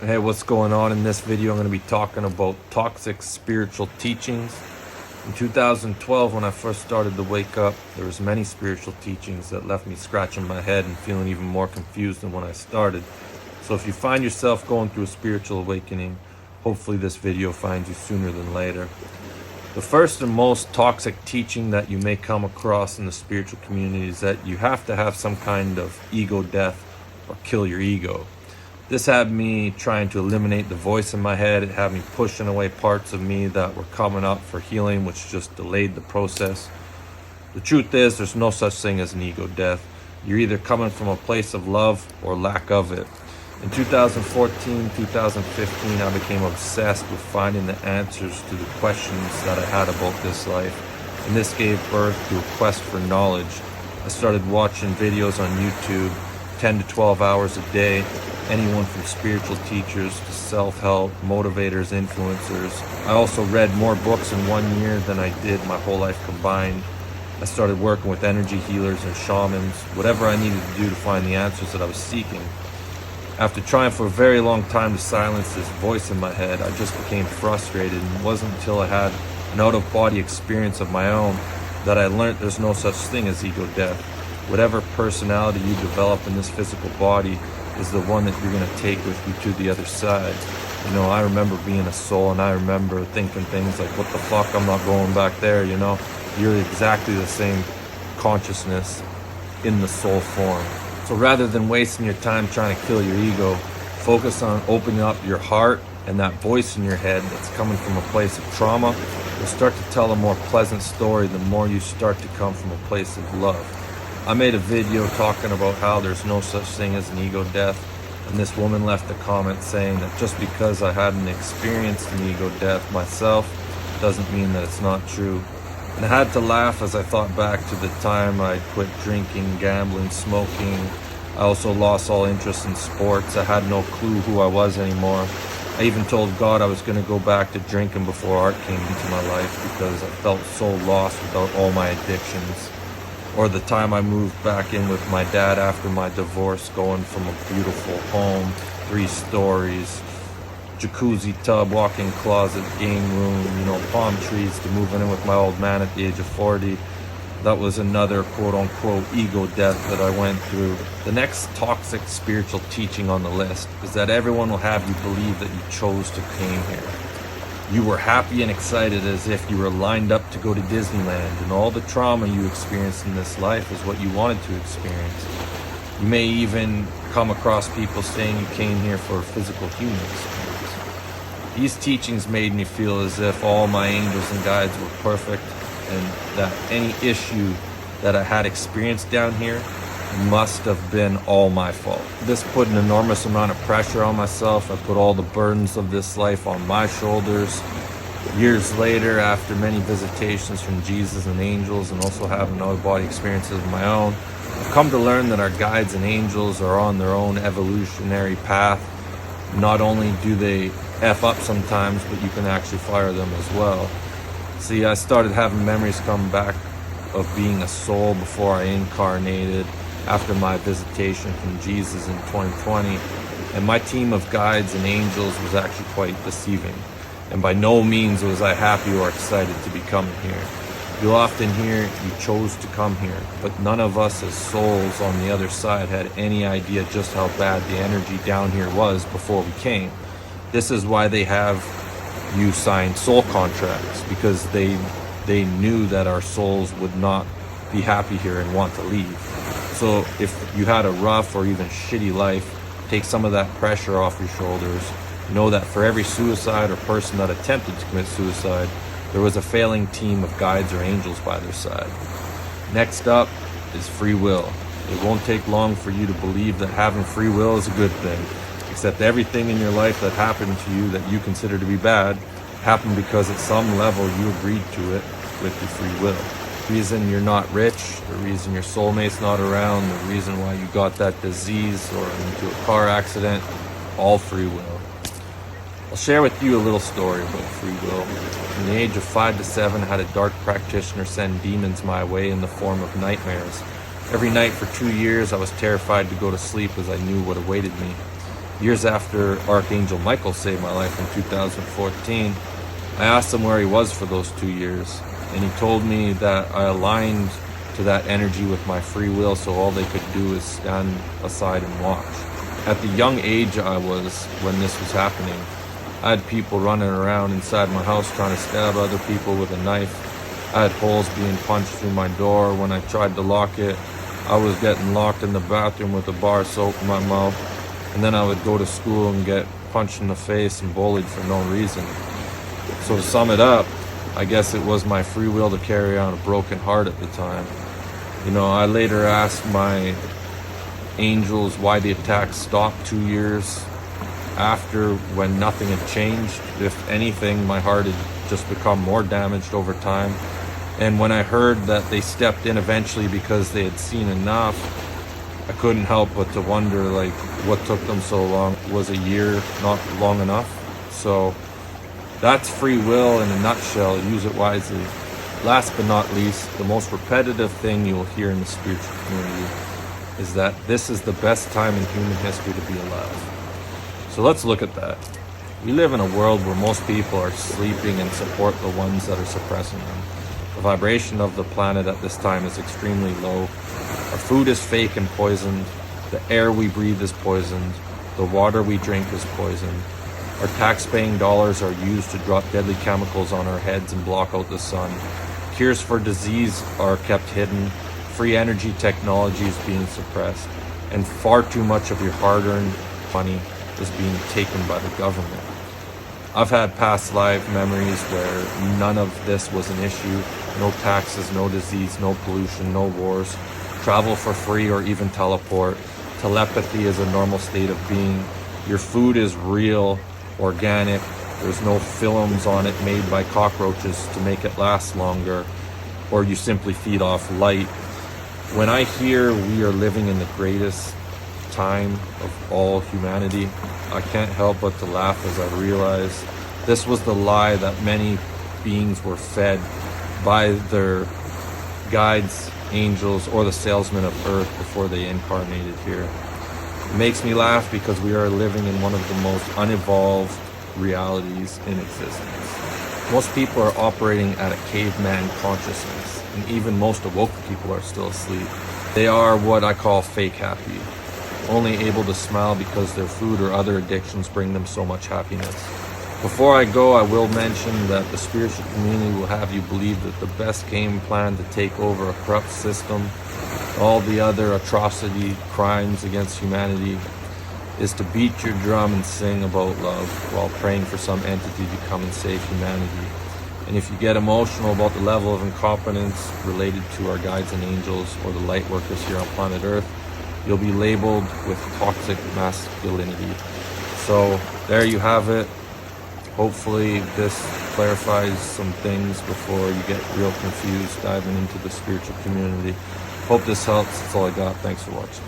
Hey, what's going on? In this video I'm going to be talking about toxic spiritual teachings. In 2012, when I first started to wake up, there was many spiritual teachings that left me scratching my head and feeling even more confused than when I started. So if you find yourself going through a spiritual awakening, hopefully this video finds you sooner than later. The first and most toxic teaching that you may come across in the spiritual community is that you have to have some kind of ego death or kill your ego. This had me trying to eliminate the voice in my head. It had me pushing away parts of me that were coming up for healing, which just delayed the process. The truth is, there's no such thing as an ego death. You're either coming from a place of love or lack of it. In 2014, 2015, I became obsessed with finding the answers to the questions that I had about this life. And this gave birth to a quest for knowledge. I started watching videos on YouTube, 10 to 12 hours a day, anyone from spiritual teachers to self-help, motivators, influencers. I also read more books in 1 year than I did my whole life combined. I started working with energy healers and shamans, whatever I needed to do to find the answers that I was seeking. After trying for a very long time to silence this voice in my head, I just became frustrated, and it wasn't until I had an out-of-body experience of my own that I learned there's no such thing as ego death. Whatever personality you develop in this physical body is the one that you're going to take with you to the other side. You know, I remember being a soul, and I remember thinking things like, what the fuck, I'm not going back there, you know? You're exactly the same consciousness in the soul form. So rather than wasting your time trying to kill your ego, focus on opening up your heart, and that voice in your head that's coming from a place of trauma will start to tell a more pleasant story the more you start to come from a place of love. I made a video talking about how there's no such thing as an ego death, and this woman left a comment saying that just because I hadn't experienced an ego death myself doesn't mean that it's not true. And I had to laugh as I thought back to the time I quit drinking, gambling, smoking. I also lost all interest in sports. I had no clue who I was anymore. I even told God I was going to go back to drinking before art came into my life because I felt so lost without all my addictions. Or the time I moved back in with my dad after my divorce, going from a beautiful home, 3 stories, jacuzzi tub, walk-in closet, game room, you know, palm trees, to moving in with my old man at the age of 40. That was another quote-unquote ego death that I went through. The next toxic spiritual teaching on the list is that everyone will have you believe that you chose to come here. You were happy and excited as if you were lined up to go to Disneyland, and all the trauma you experienced in this life is what you wanted to experience. You may even come across people saying you came here for a physical human experience. These teachings made me feel as if all my angels and guides were perfect, and that any issue that I had experienced down here must have been all my fault. This put an enormous amount of pressure on myself. I put all the burdens of this life on my shoulders. Years later, after many visitations from Jesus and angels, and also having out-of-body experiences of my own, I've come to learn that our guides and angels are on their own evolutionary path. Not only do they F up sometimes, but you can actually fire them as well. See, I started having memories come back of being a soul before I incarnated, after my visitation from Jesus in 2020, and my team of guides and angels was actually quite deceiving, and by no means was I happy or excited to be coming here. You'll often hear you chose to come here, but none of us as souls on the other side had any idea just how bad the energy down here was before we came. This is why they have you sign soul contracts, because they knew that our souls would not be happy here and want to leave. So if you had a rough or even shitty life, take some of that pressure off your shoulders. Know that for every suicide or person that attempted to commit suicide, there was a failing team of guides or angels by their side. Next up is free will. It won't take long for you to believe that having free will is a good thing, except everything in your life that happened to you that you consider to be bad happened because at some level you agreed to it with your free will. The reason you're not rich, the reason your soulmate's not around, the reason why you got that disease or into a car accident, all free will. I'll share with you a little story about free will. From the age of 5 to 7, I had a dark practitioner send demons my way in the form of nightmares. Every night for 2 years, I was terrified to go to sleep as I knew what awaited me. Years after Archangel Michael saved my life in 2014, I asked him where he was for those 2 years, and he told me that I aligned to that energy with my free will, so all they could do is stand aside and watch. At the young age I was when this was happening, I had people running around inside my house trying to stab other people with a knife. I had holes being punched through my door. When I tried to lock it, I was getting locked in the bathroom with a bar of soap in my mouth. And then I would go to school and get punched in the face and bullied for no reason. So to sum it up, I guess it was my free will to carry on a broken heart at the time. You know, I later asked my angels why the attack stopped 2 years after, when nothing had changed. If anything, my heart had just become more damaged over time. And when I heard that they stepped in eventually because they had seen enough, I couldn't help but to wonder, like, what took them so long? Was a year not long enough? So that's free will in a nutshell. Use it wisely. Last but not least, the most repetitive thing you will hear in the spiritual community is that this is the best time in human history to be alive. So let's look at that. We live in a world where most people are sleeping and support the ones that are suppressing them. The vibration of the planet at this time is extremely low. Our food is fake and poisoned. The air we breathe is poisoned. The water we drink is poisoned. Our tax-paying dollars are used to drop deadly chemicals on our heads and block out the sun. Cures for disease are kept hidden. Free energy technology is being suppressed. And far too much of your hard-earned money is being taken by the government. I've had past life memories where none of this was an issue. No taxes, no disease, no pollution, no wars. Travel for free or even teleport. Telepathy is a normal state of being. Your food is real, organic. There's no films on it made by cockroaches to make it last longer. Or you simply feed off light. When I hear we are living in the greatest time of all humanity, I can't help but to laugh as I realize this was the lie that many beings were fed by their guides, angels, or the salesmen of Earth before they incarnated here. It makes me laugh because we are living in one of the most unevolved realities in existence. Most people are operating at a caveman consciousness, and even most awoke people are still asleep. They are what I call fake happy, only able to smile because their food or other addictions bring them so much happiness. Before I go, I will mention that the spiritual community will have you believe that the best game plan to take over a corrupt system, all the other atrocity, crimes against humanity, is to beat your drum and sing about love while praying for some entity to come and save humanity. And if you get emotional about the level of incompetence related to our guides and angels or the light workers here on planet Earth, you'll be labeled with toxic masculinity. So there you have it. Hopefully this clarifies some things before you get real confused diving into the spiritual community. Hope this helps. That's all I got. Thanks for watching.